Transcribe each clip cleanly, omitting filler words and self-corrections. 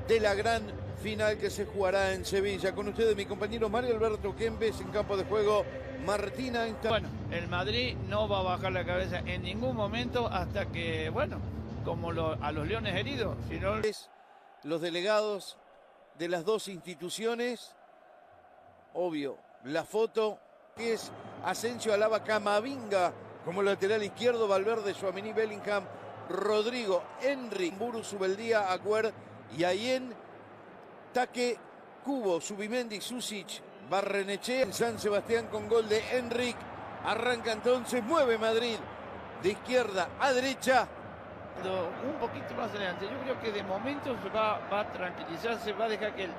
de la gran final que se jugará en Sevilla. Con ustedes, mi compañero Mario Alberto Kempes, en campo de juego, Martina. Bueno, el Madrid no va a bajar la cabeza en ningún momento hasta que, bueno, como a los leones heridos, sino los delegados de las dos instituciones, obvio, la foto que es Asensio alaba Camavinga como lateral izquierdo, Valverde, Tchouaméni, Bellingham, Rodrigo, Henry, Buru, Subeldía, Agüer, y Ayen, Taque, Cubo, Subimendi, Susic, Barrenechea, San Sebastián con gol de Enric. Arranca entonces, mueve Madrid de izquierda a derecha. Un poquito más adelante, yo creo que de momento se va a tranquilizarse, va a dejar que el...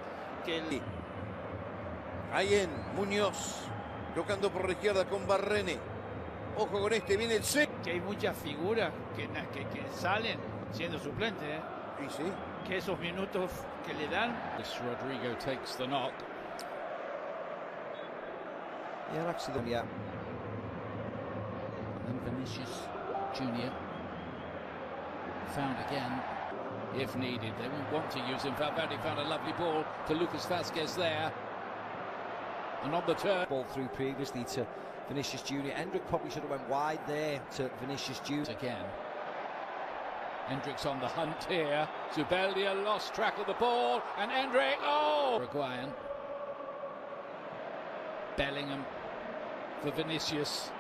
Ayen, Muñoz, tocando por la izquierda con Barrene. Ojo con este, viene el C. Que hay muchas figuras que salen siendo suplentes, ¿eh? Y sí. Que esos minutos que le dan. Rodrigo takes the knock. Yeah, actually, yeah. And Vinicius Junior found again, if needed. They won't want to use him. Valverde found a lovely ball to Lucas Vázquez there. And on the turn. Ball through previously to Vinicius Junior. Hendrick probably should have went wide there to Vinicius Junior. Again. Hendrick's on the hunt here. Zubeldia lost track of the ball. And Hendrick, oh! Uruguayan. Bellingham for Vinicius.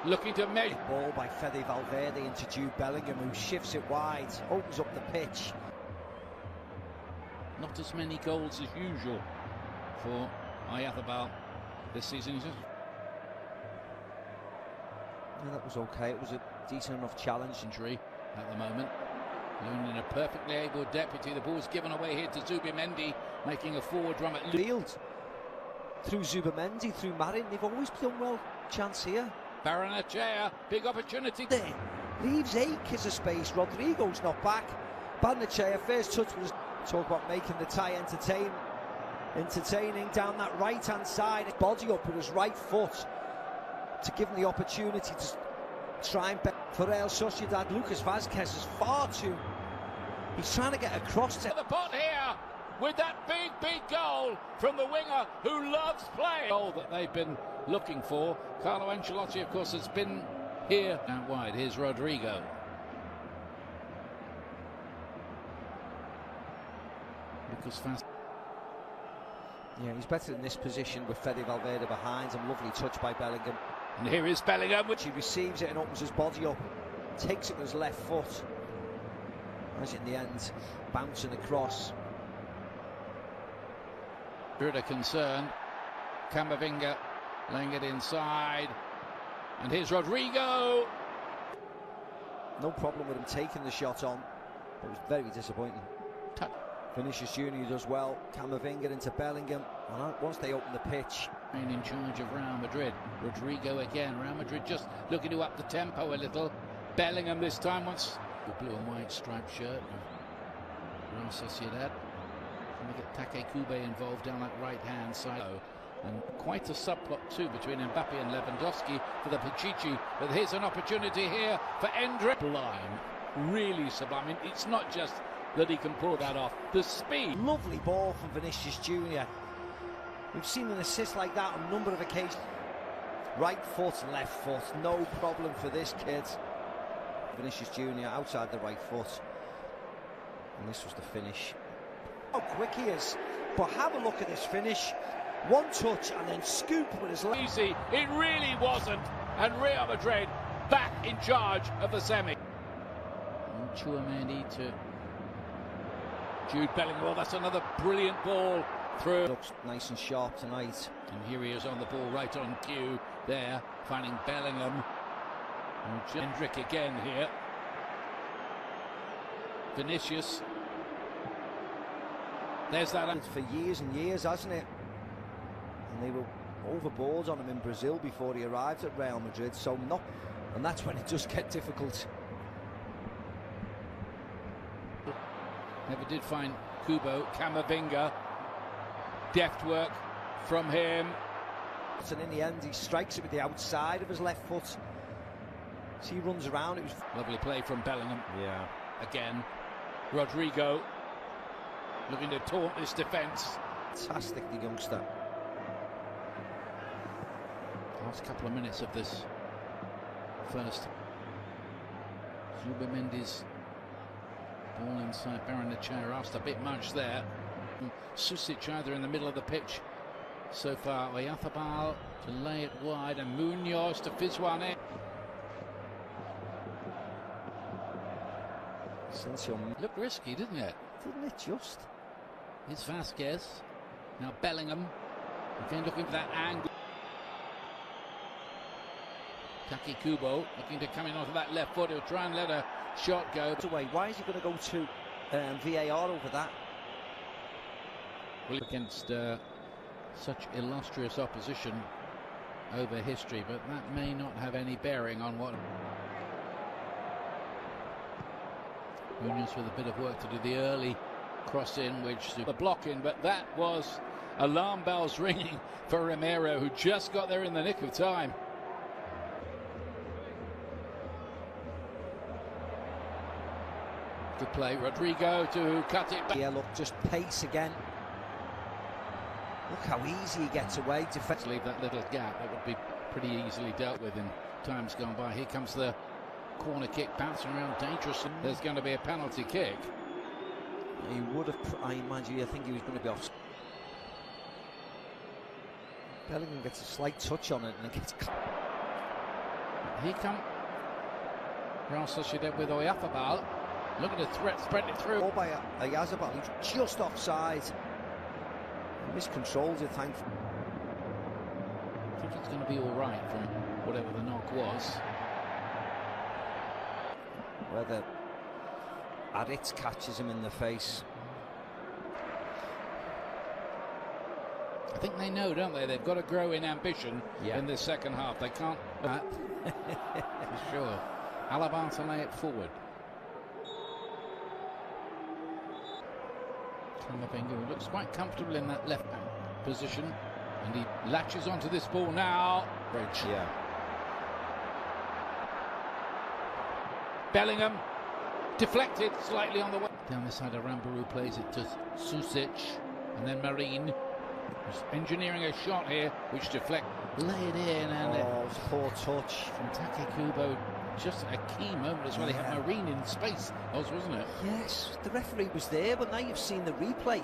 Looking to make. Ball by Fede Valverde into Jude Bellingham, who shifts it wide, opens up the pitch. Not as many goals as usual for Ayathabal this season. Yeah, that was okay. It was a decent enough challenge. Injury at the moment. Looning a perfectly able deputy. The ball's given away here to Zubimendi, making a forward run at field. Through Zubimendi, through Marin, they've always done well. Chance here. Barrenechea, big opportunity. There. Leaves acres of space. Rodrigo's not back. Barrenechea, first touch was talk about making the tie entertaining down that right-hand side. Body up with his right foot to give him the opportunity to try and bet for Real Sociedad. Lucas Vázquez is far too. He's trying to get across to the pot here with that big goal from the winger who loves playing. Goal that they've been looking for. Carlo Ancelotti, of course, has been here out wide. Here's Rodrigo. Lucas Vázquez. Yeah, he's better in this position with Fede Valverde behind him. Lovely touch by Bellingham. And here is Bellingham, which he receives it and opens his body up, takes it with his left foot. As in the end, bouncing across. Spirit of concern. Camavinga laying it inside. And here's Rodrigo. No problem with him taking the shot on. It was very disappointing. Vinicius Junior does well. Camavinga into Bellingham. And once they open the pitch. In charge of Real Madrid. Rodrigo again. Real Madrid just looking to up the tempo a little. Bellingham this time wants the blue and white striped shirt. Real Sociedad. Trying to get Take Kube involved down that right-hand side. And quite a subplot too between Mbappe and Lewandowski for the Pichichi. But here's an opportunity here for Hendrick. Sublime. Really sublime. I mean, it's not just that he can pull that off. The speed. Lovely ball from Vinicius Junior. We've seen an assist like that on a number of occasions. Right foot, left foot, no problem for this kid. Vinicius Junior outside the right foot. And this was the finish. How quick he is. But have a look at this finish. One touch and then scoop with his left. Easy, it really wasn't. And Real Madrid back in charge of the semi. And Tchouaméni to Jude Bellingham. Well, that's another brilliant ball through. Looks nice and sharp tonight. And here he is on the ball, right on cue there, finding Bellingham. And Hendrick again here. Vinicius. There's that. For years and years, hasn't it? And they were overboard on him in Brazil before he arrived at Real Madrid, so not. And that's when it does get difficult. Never did find Kubo. Camavinga. Deft work from him. And in the end, he strikes it with the outside of his left foot. So he runs around. It was lovely play from Bellingham. Yeah. Again, Rodrigo. looking to taunt this defence. Fantastic, the youngster. Last couple of minutes of this first. Zubimendi's ball inside Baranechea, asked a bit much there. Susic either in the middle of the pitch so far. Oyarzábal to lay it wide, and Munoz to fizz one in. Asensio Looked risky, didn't it? didn't it just? It's Vasquez. Now Bellingham. Again looking for that angle. Taki Kubo looking to come in onto that left foot. He'll try and let a shot go. Away. Why is he going to go to VAR over that? Well, against such illustrious opposition over history, but that may not have any bearing on what. Munoz with a bit of work to do. The early cross in, which the block in, but that was alarm bells ringing for Romero, who just got there in the nick of time. Good play, Rodrigo to cut it back. Yeah, look, just pace again. Look how easy he gets away. Let's leave that little gap. That would be pretty easily dealt with in times gone by. Here comes the corner kick, bouncing around dangerous. There's going to be a penalty kick. He would have, I imagine, I think he was going to be off. Bellingham gets a slight touch on it and it gets cut. Here come Real Sociedad with Oyarzábal. Looking to spread it through. Ball by Oyarzábal, he's just offside. Miscontrols it, thankfully. I think it's going to be all right from whatever the knock was. Whether Aritz catches him in the face. I think they know, don't they? They've got to grow in ambition in the second half. They can't. For sure. Alaba to lay it forward. Camavinga looks quite comfortable in that left position, and he latches onto this ball now. Bridge. Yeah. Bellingham deflected slightly on the way. Down this side, Arambarou plays it to Susic, and then Marin, who's engineering a shot here, which deflect. Lay it in, and it's poor touch from Taki Kubo. Just a key moment as well. They had Marin in space, wasn't it? Yes, the referee was there, but now you've seen the replay.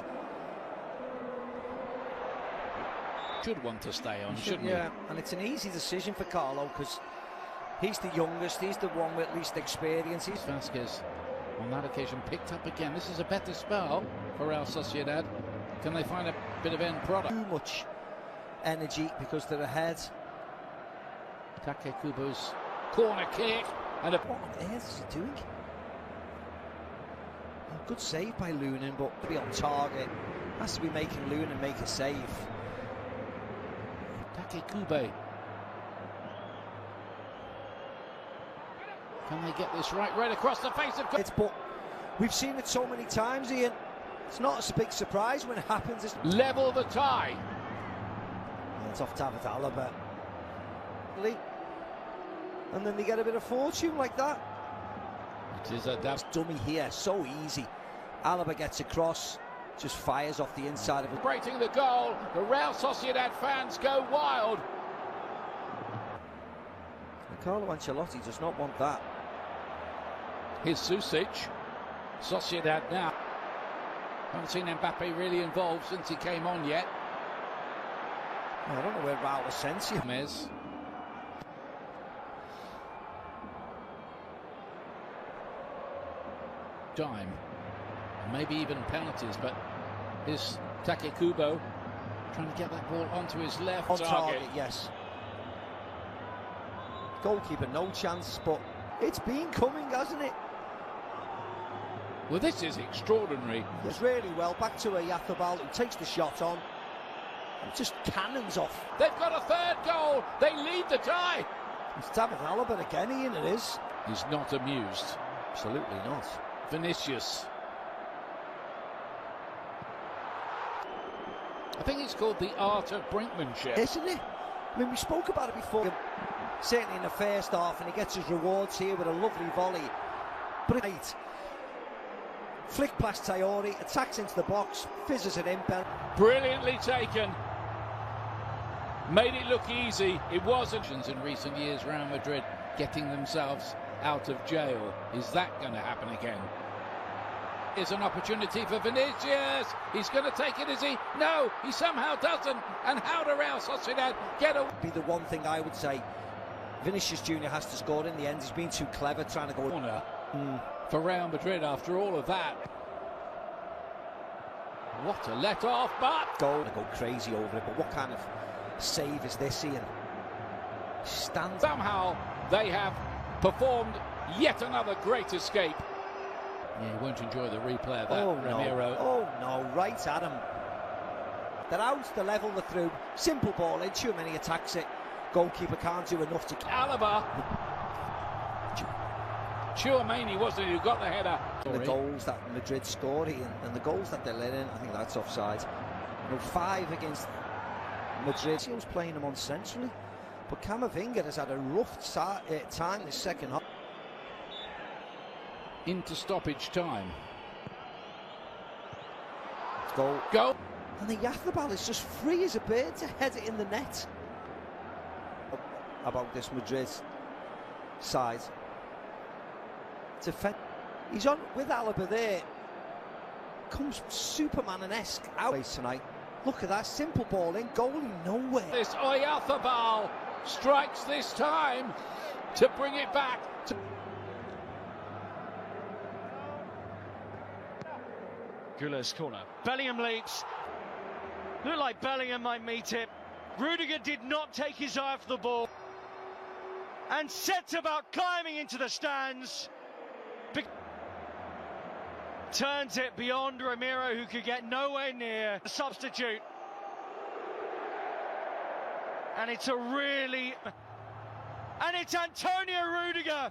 Should want to stay on, shouldn't he? Yeah, and it's an easy decision for Carlo because he's the youngest, he's the one with least experience. He's Vasquez on that occasion picked up again. This is a better spell for Real Sociedad. Can they find a bit of end product? Too much energy because they're ahead. Take Kubo's corner kick, and what on earth is he doing? A good save by Lunin, but to be on target, has to be making Lunin make a save. Take Kubo. Can they get this right across the face of? But we've seen it so many times, Ian. It's not a big surprise when it happens. It's level the tie. It's off David Alaba. And then they get a bit of fortune like that. It is a dummy here, so easy. Alaba gets across, just fires off the inside of it. Celebrating the goal, the Real Sociedad fans go wild. And Carlo Ancelotti does not want that. Here's Susic. Sociedad now. Haven't seen Mbappe really involved since he came on yet. I don't know where Raul Asensio is. Time, maybe even penalties, but is Take Kubo trying to get that ball onto his left on target. Yes. Goalkeeper, no chance, but it's been coming, hasn't it? Well, this is extraordinary. It's really well. Back to Oyarzábal, who takes the shot on. And just cannons off. They've got a third goal. They lead the tie. It's David Alaba again, Ian, it is. He's not amused. Absolutely not. Vinicius. I think it's called the art of brinkmanship. Isn't it? I mean, we spoke about it before. Certainly in the first half, and he gets his rewards here with a lovely volley. But Flick past Traore, attacks into the box, fizzes it in. Brilliantly taken. Made it look easy. It wasn't. In recent years, Real Madrid getting themselves out of jail. Is that going to happen again? Is an opportunity for Vinicius. He's going to take it, is he? No, he somehow doesn't. And how do Real Sociedad get a... Be the one thing I would say. Vinicius Jr. has to score in the end. He's been too clever trying to go... Corner for Real Madrid after all of that. What a let-off, but... Goal. Go crazy over it, but what kind of save is this, Ian? Stands... Somehow they have performed yet another great escape. Yeah, he won't enjoy the replay of that, Ramiro. Oh no, right at him. They're out, the level, they're through. Simple ball in, Tchouameni attacks it. Goalkeeper can't do enough to... Alaba. Tchouameni wasn't who got the header. The goals that Madrid scored and the goals that they're letting, I think that's offside. 5 against Madrid. He was playing them on centrally, but Camavinga has had a rough time this second half. Into stoppage time. Goal. And the Yathbal is just free as a bird to head it in the net. About this Madrid side. He's on with Alaba there. Comes Superman-esque out tonight. Look at that, simple ball in, goalie nowhere. This Oyarzabal strikes this time to bring it back. Guller's corner. Bellingham leaps. Looked like Bellingham might meet it. Rudiger did not take his eye off the ball and sets about climbing into the stands. Turns it beyond Ramiro, who could get nowhere near the substitute. And it's a really... And it's Antonio Rudiger